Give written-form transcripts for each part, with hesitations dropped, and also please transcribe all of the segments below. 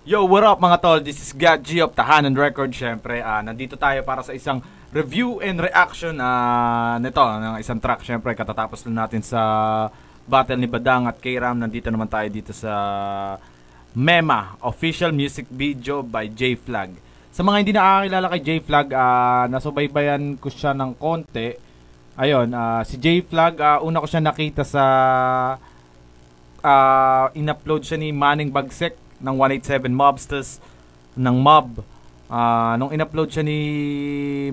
Yo, what up mga tol? This is God G of Tahanan Record. Syempre, nandito tayo para sa isang review and reaction nito, ng isang track. Syempre, katatapos lang natin sa battle ni Badang at K-Ram. Nandito naman tayo dito sa Mema, official music video by J-Flag. Sa mga hindi nakakilala kay J-Flag, nasubaybayan ko siya ng konti. Ayun, si J-Flag, una ko siya nakita sa in-upload siya ni Manning Bagsek ng 187 Mobsters ng Mob. Nung in-upload siya ni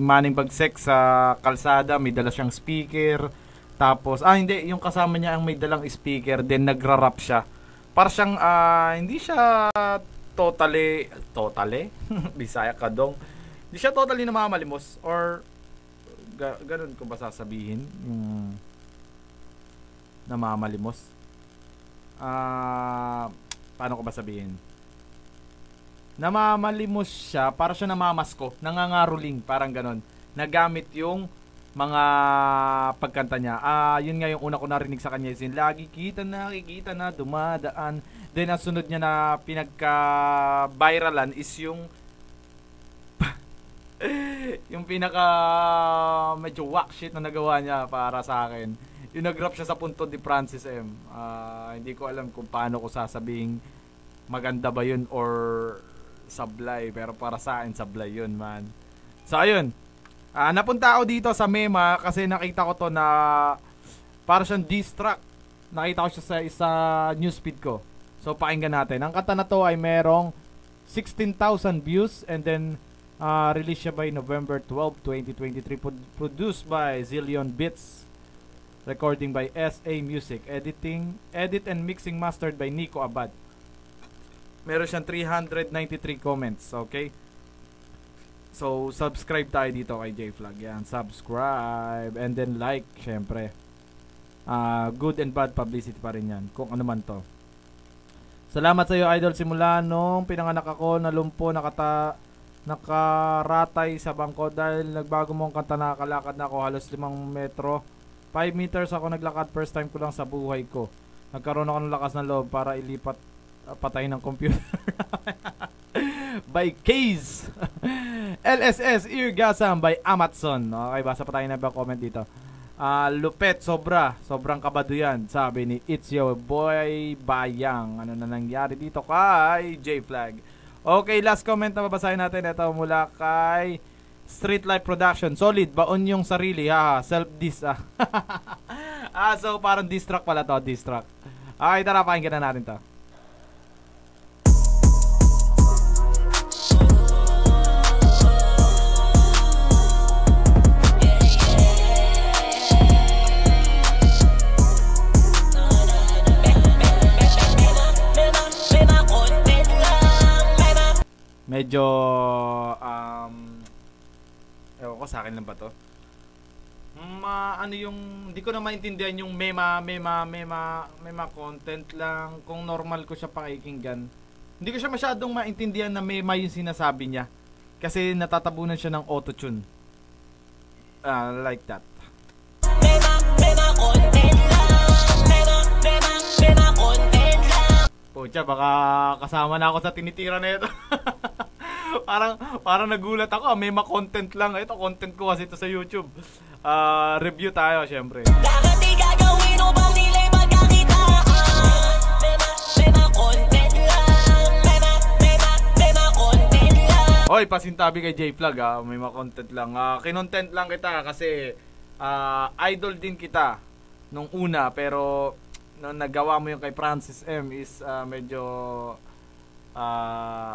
Manning Bagsek sa kalsada, may dala siyang speaker. Tapos, hindi, yung kasama niya ang may dalang speaker, then nagra-rap siya. Para siyang, hindi siya totally Bisaya kadong. Hindi siya totally namamalimos, or ganun ko ba sasabihin? Yung namamalimos. Paano ko ba sabihin? Namamalimos siya, para siya namamasko, nangangaruling, parang ganon. Nagamit yung mga pagkanta niya. Yun nga yung una ko narinig sa kanya, yung lagi kita na dumadaan. Then ang sunod niya na pinagka-viralan is yung yung pinaka medyo whack shit na nagawa niya para sa akin. Yung nag-rap siya sa Punto de Francis M. Hindi ko alam kung paano ko sasabing maganda ba yun or sablay. Pero para sa akin, sablay yun, man. So, ayun. Napunta ako dito sa Mema kasi nakita ko to na para siyang diss track. Nakita ko siya sa isa newsfeed ko. So, pakinggan natin. Ang kanta na to ay merong 16,000 views and then release siya by November 12, 2023. Produced by Zillion Beats. Recording by SA Music. Edit and mixing mastered by Nico Abad. Meron siyang 393 comments. Okay? So, subscribe tayo dito kay J-Flag. Yan, subscribe. And then like, syempre. Good and bad publicity pa rin yan. Kung ano man to. Salamat sa iyo, Idol. Simula nung pinanganak ako, nalumpo, nakaratay sa bangko dahil nagbago mong kanta, nakakalakad na ako halos 5 metro. 5 meters ako naglakad, first time ko lang sa buhay ko. Nagkaroon ako ng lakas ng loob para ilipat patay ng computer. By Case. LSS Irgasam by Amazon. Okay, basa pa tayo na ba comment dito. Lupet, sobrang kabado yan, sabi ni It's Your Boy Bayang. Ano na nangyari dito kay J-Flag? Okay, last comment na babasahin natin. Ito mula kay Street Life Production. Solid, baon yung sarili. Self-diss. So parang diss track pala to. Diss track. Okay, tara, pakinggan na natin to. Medyo ewan ko, sa akin lang ba to? Ano yung hindi ko na maintindihan yung mema content lang. Kung normal ko siya pakikinggan, hindi ko siya masyadong maintindihan na mema yung sinasabi niya. Kasi natatabunan siya ng autotune. Like that. Mema content lang. Mema content lang. Pucha, baka kasama na ako sa tinitira na ito. Parang nagulat ako. May content lang. Ito, content ko kasi ito sa YouTube. Review tayo, syempre. Bakit di gagawin o bang nila'y magkakitaan? Mema content lang. Mema content lang. Hoy, pasintabi kay J-Flag, may content lang. Kinontent lang kita kasi idol din kita nung una. Pero nung nagawa mo yung kay Francis M is medyo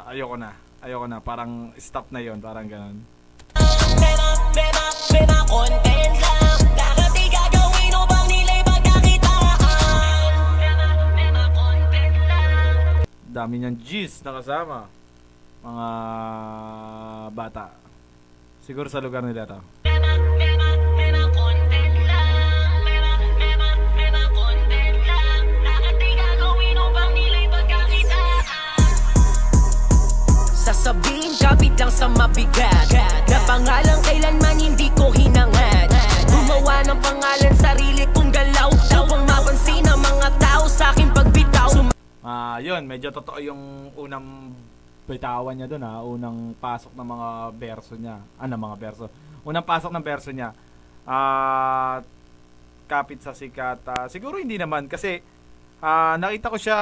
ayoko na, parang stop na yon, parang ganun. Mema content lang. Bakit di gagawin o bang nila'y magkakitaan? Mema content lang. Dami niyang G's na kasama. Mga bata. Siguro sa lugar nila to. Mema content lang. Mema content lang. Bakit di gagawin o bang nila'y magkakitaan? Sasabihin kapit lang sa mabigat na pangalang kailanman hindi ko hinangad. Gumawa ng pangalan sarili kong galaw upang mapansin ang mga tao sa aking pagbitaw. Yun, medyo totoo yung unang bitawan niya doon ha, unang pasok ng mga verso niya. Mga verso. Unang pasok ng verso niya. Kapit sa sikat. Siguro hindi naman kasi nakita ko siya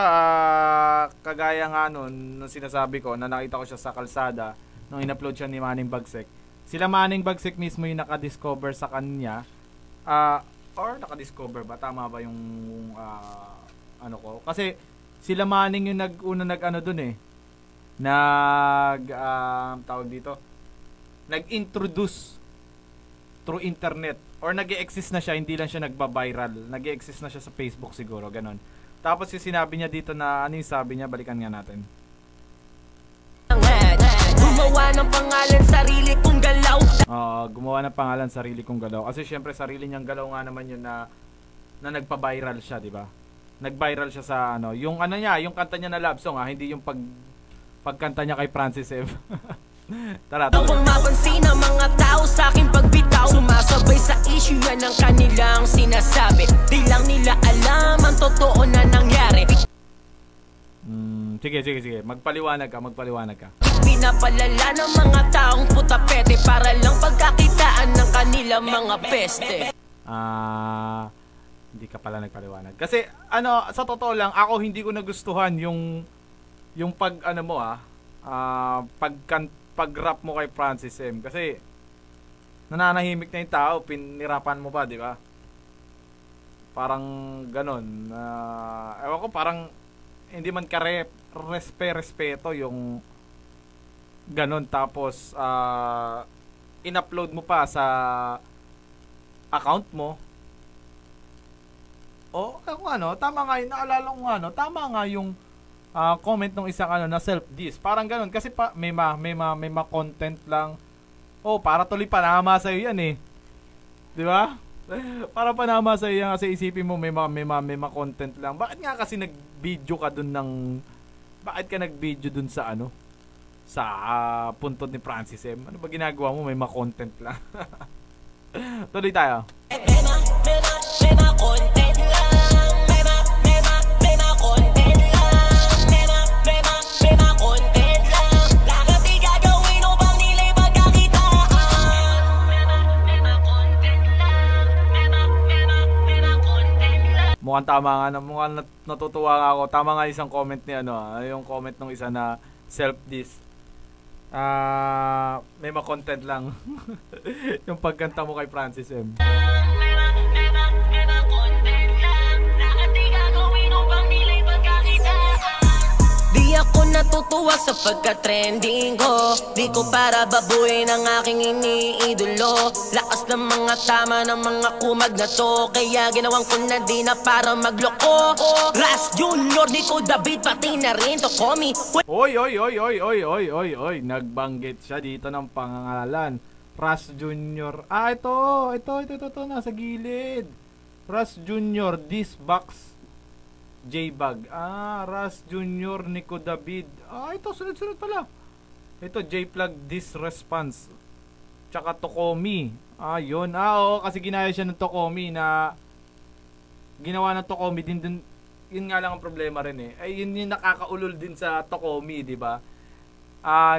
kagaya nga nun nung sinasabi ko na nakita ko siya sa kalsada nung in-upload siya ni Manning Bagsik. Sila Manning Bagsik mismo yung naka-discover sa kanya. Or naka-discover ba? Tama ba yung ano ko? Kasi sila Manning yung nag-ano dun eh. Tawag dito. Nag-introduce through internet. Or nag-e-exist na siya, hindi lang siya nagba-viral. Nag-e-exist na siya sa Facebook siguro, ganon. Tapos yung sinabi niya dito na, ano yung sabi niya? Balikan nga natin. Gumawa ng pangalan sarili kong galaw. Gumawa ng pangalan sarili kong galaw. Kasi syempre sarili niyang galaw nga naman yun na nagpa-viral siya, di ba? Nag-viral siya sa ano, yung ano niya, yung kanta niya na love song hindi yung pagkanta niya kay Francis M. Tara. Ang mapansin ng mga tao sa aking pagbitaw, sumasabay sa issue yan ng kanilang sinasabi. Di lang nila alam ang totoo na nangyari. Sige. Magpaliwanag ka. Pinapalala ng mga taong putapete para lang pagkakitaan ng kanilang mga peste. Hindi ka pala nagpaliwanag. Kasi sa totoo lang, ako hindi ko nagustuhan yung pag-rap mo kay Francis M. Kasi nananahimik na yung tao, pinirapan mo pa, di ba? Parang ganon. Ewan ko, parang hindi man respeto yung ganon. Tapos in-upload mo pa sa account mo. Tama nga yun, naalala ko tama nga yung comment ng isang na self-diss. Parang ganun kasi may content lang. Para tuloy panama sa iyo yan eh. 'Di ba? Para panama sa iyo yan kasi isipin mo may content lang. Bakit nga kasi nag-video ka dun sa sa puntod ni Francis M? Ano ba ginagawa mo? May content lang. Tuloy tayo. Content lang. Mukhang tama nga, mukhang natutuwa nga ako. Tama nga isang comment ni yung comment ng isa na self-diss. May content lang. Yung pagkanta mo kay Francis M. Di ako natutuwa sa pagka-trending ko. Di ko para babuin ang aking iniidolo. Lakas ng mga tama ng mga kumag na to. Kaya ginawang ko na di na para magloko. Ras Junior, Nico David, pati na rin to Komi. Oy. Nagbanggit siya dito ng pangalan. Ras Junior. Ito, nasa gilid. Ras Junior, this box J-Bag. Ras Junior, Nico David. Ito, sunod-sunod pala. Ito, J-Plug, this response. Tsaka Tokomi. Yun. Oo, kasi ginaya siya ng Tokomi na ginawa ng Tokomi din. Yun nga lang ang problema rin eh. Yun yung nakakaulol din sa Tokomi, di ba?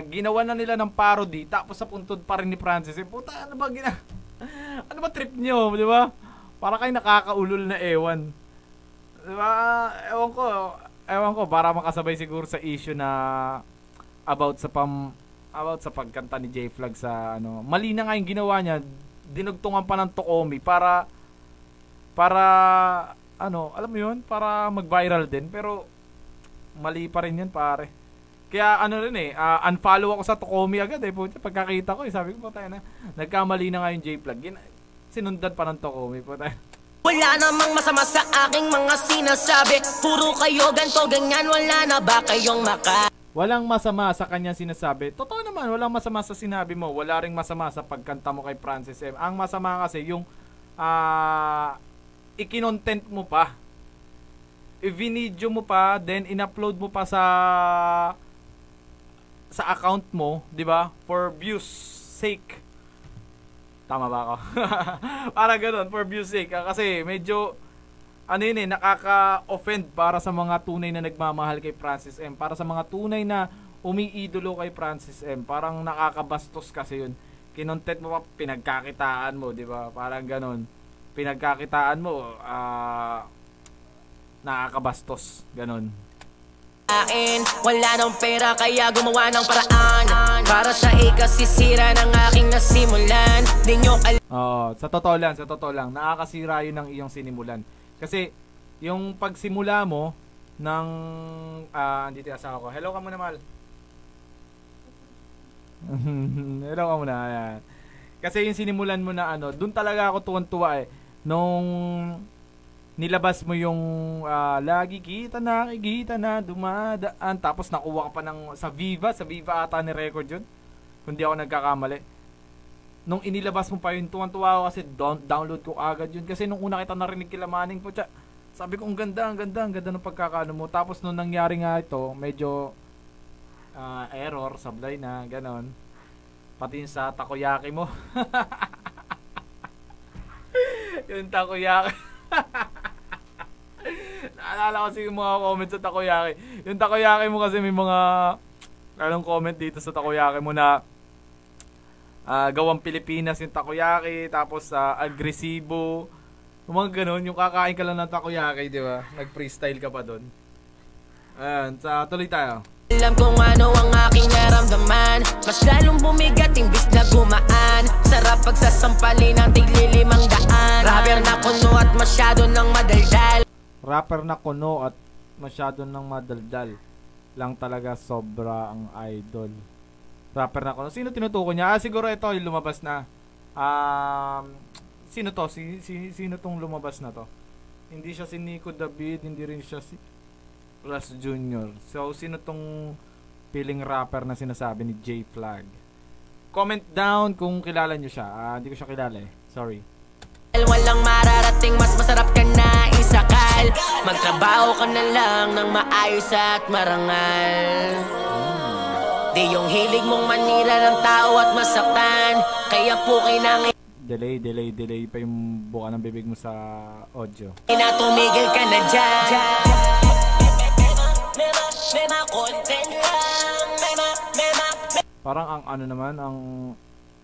Ginawa na nila ng parody, tapos sa puntod pa rin ni Francis. Puta, ano ba ano ba trip nyo, di ba? Para kayo nakakaulol na ewan. Diba? Ewan ko para makasabay siguro sa issue na about sa pagkanta ni J-Flag sa mali na nga yung ginawa niya, dinugtungan pa ng Tokomi para alam mo yun, para mag-viral din, pero mali pa rin yun pare. Kaya unfollow ako sa Tokomi agad pagkakita ko sabi ko tayo na nagkamali na nga yung J-Flag, sinundan pa ng Tokomi Wala namang masama sa aking mga sinasabi. Puro kayo ganto ganyan, wala na ba kayong Walang masama sa kanyang sinasabi. Totoo naman, walang masama sa sinabi mo. Wala ring masama sa pagkanta mo kay Francis M. Ang masama kasi yung ikinontent mo pa. I-video mo pa, then in-upload mo pa sa account mo, 'di ba? For views sake. Tama ba ako? Para ganoon, for views sake. Kasi medyo nakaka-offend para sa mga tunay na nagmamahal kay Francis M. Para sa mga tunay na umiidolo kay Francis M. Parang nakakabastos kasi yun. Kinontent mo pa, pinagkakitaan mo, di ba? Parang ganon. Pinagkakitaan mo, nakakabastos. Ganon. Wala nang pera kaya gumawa ng paraan para sa ikasisira ng aking nasimulan. Di nyo sa totoo lang, nakakasira yun ng iyong sinimulan. Kasi, yung pagsimula mo ng, andito yung asawa ko. Hello ka muna, Mal. Hello ka muna, ayan. Kasi yung sinimulan mo na dun talaga ako tuwan-tuwa eh. Nung nilabas mo yung lagi kita na dumadaan, tapos nakuha ka pa ng sa Viva ata ni record yun, kung di ako nagkakamali. Nung inilabas mo pa yun, tuwan-tuwa ako kasi download ko agad yun, kasi nung una kita narinig kila Manning po, sabi ko ang ganda ng pagkakaano mo. Tapos nung nangyari nga ito, medyo error, sablay na ganon, pati sa takoyaki mo. Yung takoyaki. Naalala ko kasi yung mga comments sa takoyaki. Yung takoyaki mo kasi may mga comment dito sa takoyaki mo na gawang Pilipinas yung takoyaki, tapos agresibo, yung mga ganun, yung kakain ka lang ng takoyaki, di ba? Nag-freestyle ka pa doon. Ayan, tuloy tayo. Alam kung ano ang aking naramdaman, mas lalong bumigat imbis na gumaan. Sarap pagsasampalin ng tig-500. Rapper na kuno at masyado ng madaldal. Rapper na kuno at masyado ng madaldal lang talaga, sobra ang idol. Rapper na kuno. Sino tinutukoy niya? Siguro ito yung lumabas na. Sino to? Sino tong lumabas na to? Hindi siya si Nico David, hindi rin siya si Ras Jr. So, sino tong piling rapper na sinasabi ni J Flag? Comment down kung kilala nyo siya. Hindi ko siya kilala eh. Sorry. Walang mararating, mas masarap ka na isakal. Magtrabaho ka na lang ng maayos at marangal. Di yung hilig mong manira ng tao at masaktan, kaya po kailangan delay pa yung buka ng bibig mo sa audio. Tumigil ka na dyan. Parang ang naman,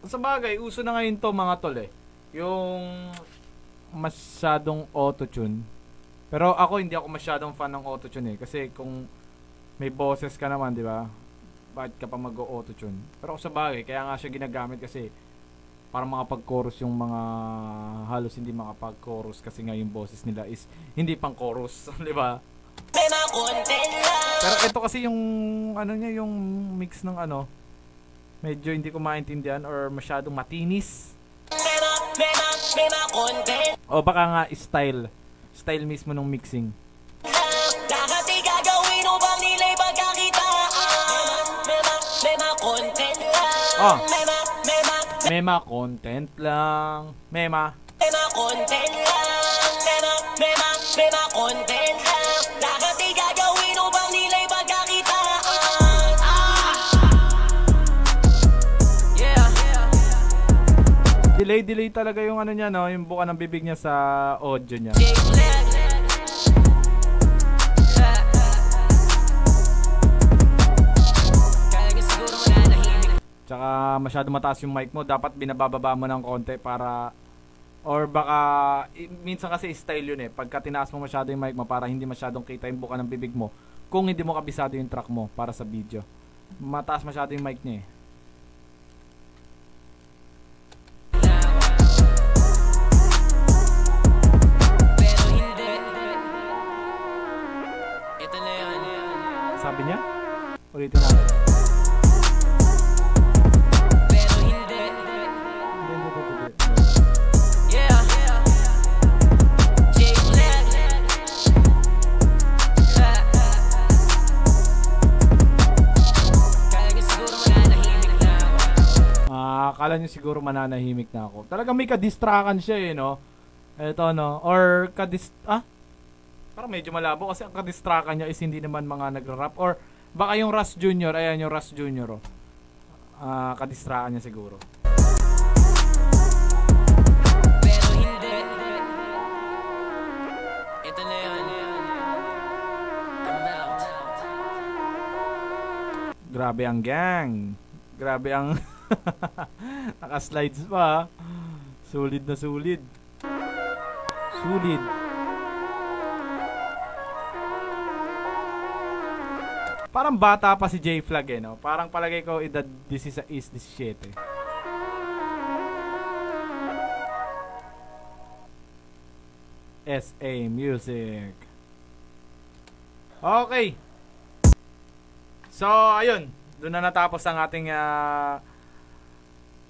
sa bagay, uso na ngayon to mga tol eh. Yung masyadong auto-tune. Pero ako, hindi ako masyadong fan ng auto-tune eh. Kasi kung may boses ka naman, di ba? Bakit ka pa mag-auto-tune? Pero sa bagay, kaya nga siya ginagamit kasi para makapag-chorus yung mga halos hindi makapag-chorus kasi nga yung boses nila is hindi pang chorus, di ba? Pero ito kasi yung niya, yung mix ng medyo hindi ko maintindihan or masyadong matinis. O baka nga style mismo ng mixing. Oh, mema content lang. Mema content lang. Mema content lang. Lahat ay gagawin upang nila'y pagkakitaan. Yeah. Delay talaga yung niya, no? Yung buka ng bibig niya sa audio niya. Tsaka masyado mataas yung mic mo, dapat binababa mo ng konti para, or baka minsan kasi style yun eh, pagka tinaas mo masyado yung mic mo para hindi masyadong kita yung buka ng bibig mo kung hindi mo kabisado yung track mo para sa video. Mataas masyado yung mic niya eh. Sabi niya? Ulitin natin. Akala nyo siguro mananahimik na ako. Talagang may kadistrakan siya eh, no? Eto, no? Or parang medyo malabo kasi ang kadistrakan niya is hindi naman mga nagra-rap. Or baka yung Ras Jr. Ayan yung Ras Jr. Kadistrakan niya siguro. Pero hindi. Ito na yun. Grabe ang gang. Grabe ang naka-slides pa. Sulit na sulit. Sulit. Parang bata pa si J-Flag no? Parang palagay ko edad 16 is 17. SA Music. Okay. So, ayun. Doon na natapos ang ating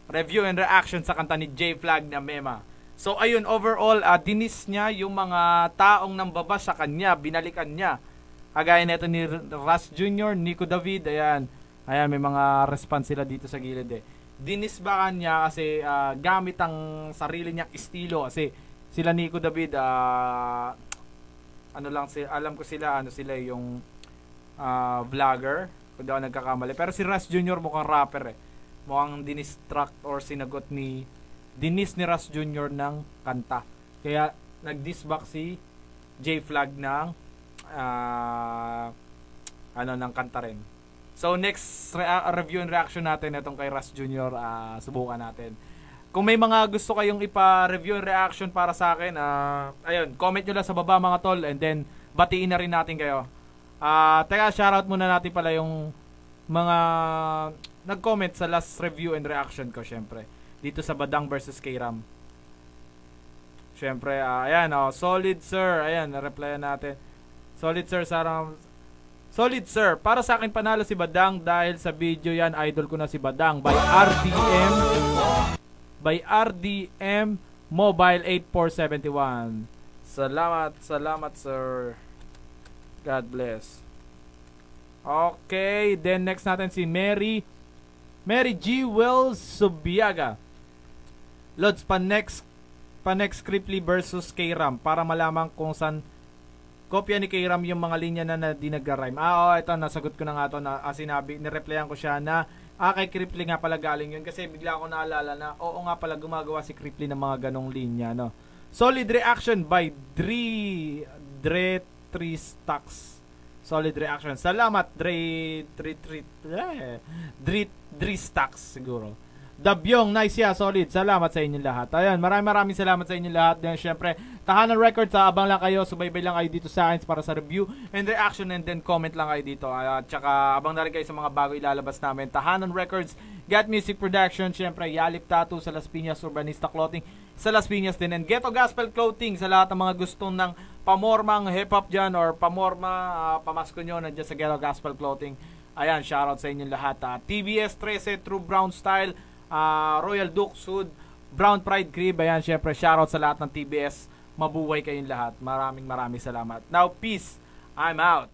review and reaction sa kanta ni J-Flag na Mema. So, ayun. Overall, dinis niya yung mga taong nambaba sa kanya. Binalikan niya. Kagaya nito ni Ras Jr., Nico David. Ayan. Ayan, may mga response sila dito sa gilid eh. Dinisbakan niya kasi gamit ang sarili niyang estilo. Kasi sila Nico David, ano lang, alam ko sila, ano sila yung vlogger, kung di ako nagkakamali. Pero si Ras Jr. mukhang rapper eh. Mukhang dinistract or sinagot dinis ni Ras Jr. ng kanta. Kaya nag-disback si J-Flag ng ng kanta rin. So next review and reaction natin itong kay Ras Jr. Subukan natin. Kung may mga gusto kayong ipa-review and reaction para sa akin, ayun, comment nyo lang sa baba mga tol, and then batiin na rin natin kayo. Teka, shoutout muna natin pala yung mga nag-comment sa last review and reaction ko, syempre. Dito sa Badang versus K-Ram. Syempre, ayan, solid sir. Ayan, na-replyan natin. Solid sir, sarang... Solid sir, para sa akin panalo si Badang dahil sa video yan, idol ko na si Badang by RDM Mobile 8471. Salamat sir. God bless. Okay, then next natin si Mary G. Wells Subiaga. Lods, pa next Cripply versus K-Ram para malaman kung saan kopya ni K-Ram yung mga linya na di nag-rhyme. Ito, nasagot ko na nga ito na sinabi, nireplyan ko siya na kay Cripply nga pala galing yun kasi bigla ako naalala na oo nga pala gumagawa si Cripply ng mga ganong linya, no. Solid reaction by Dre Stacks. Solid reaction. Salamat Dre Stacks siguro. Dabyong, nice ya, solid. Salamat sa inyo lahat. Ayan, maraming salamat sa inyo lahat. Then syempre, Tahanan Records, abang lang kayo, subaybay lang kayo dito sa akin para sa review and reaction, and then comment lang kayo dito. At saka abang na rin kayo sa mga bago ilalabas namin. Tahanan Records, Get Music Production, syempre Yalip Tattoo sa Las Piñas, Urbanista Clothing sa Las Piñas din, and Ghetto Gospel Clothing sa lahat ng mga gustong ng pamormang hip-hop dyan or pamorma, pamasko nyo, nandiyan sa Ghetto Gospel Clothing. Ayan, shoutout sa inyo lahat. TBS 13, True Brown Style, Royal Duke Sud, Brown Pride Crib. Ayan, syempre shoutout sa lahat ng TBS. Mabuhay kayong lahat. Maraming salamat. Now, peace. I'm out.